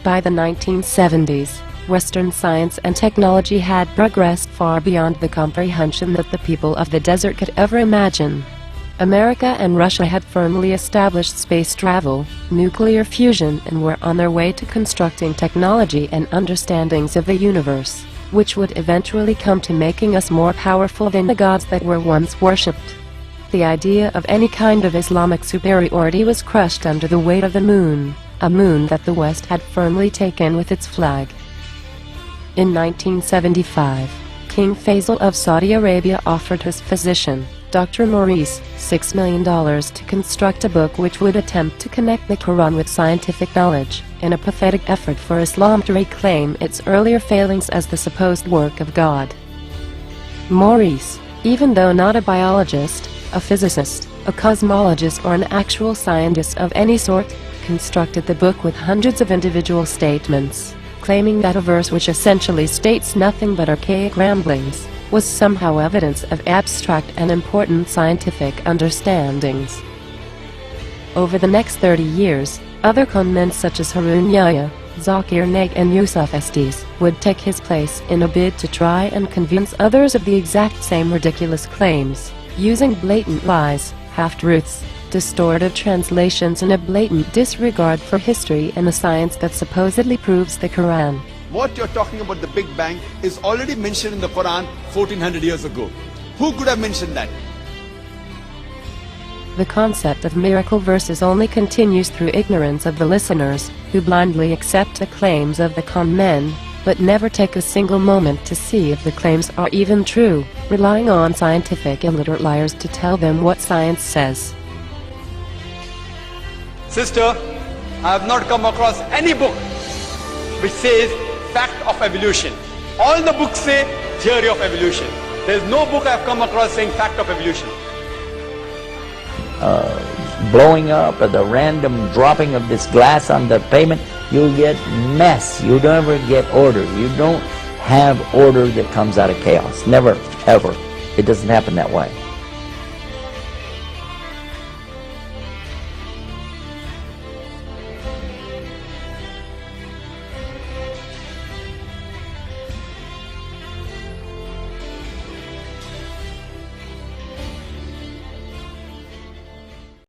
By the 1970s, Western science and technology had progressed far beyond the comprehension that the people of the desert could ever imagine. America and Russia had firmly established space travel, nuclear fusion, and were on their way to constructing technology and understandings of the universe, which would eventually come to making us more powerful than the gods that were once worshipped. The idea of any kind of Islamic superiority was crushed under the weight of the moon, a moon that the West had firmly taken with its flag. In 1975, King Faisal of Saudi Arabia offered his physician, Dr. Maurice, $6 million to construct a book which would attempt to connect the Quran with scientific knowledge, in a pathetic effort for Islam to reclaim its earlier failings as the supposed work of God. Maurice, even though not a biologist, a physicist, a cosmologist, or an actual scientist of any sort, constructed the book with hundreds of individual statements, claiming that a verse which essentially states nothing but archaic ramblings was somehow evidence of abstract and important scientific understandings. Over the next 30 years, other conmen such as Harun, Yahya, Zakir Naik, and Yusuf Estes would take his place in a bid to try and convince others of the exact same ridiculous claims, using blatant lies, half-truths, distorted translations, and a blatant disregard for history and the science that supposedly proves the Quran. What you're talking about, the Big Bang, is already mentioned in the Quran 1400 years ago. Who could have mentioned that? The concept of miracle verses only continues through ignorance of the listeners, who blindly accept the claims of the conmen, but never take a single moment to see if the claims are even true, relying on scientific illiterate liars to tell them what science says. Sister, I have not come across any book which says fact of evolution. All the books say theory of evolution. There is no book I have come across saying fact of evolution. Blowing up or the random dropping of this glass on the pavement, you'll get mess. You don't ever get order. You don't have order that comes out of chaos. Never, ever. It doesn't happen that way.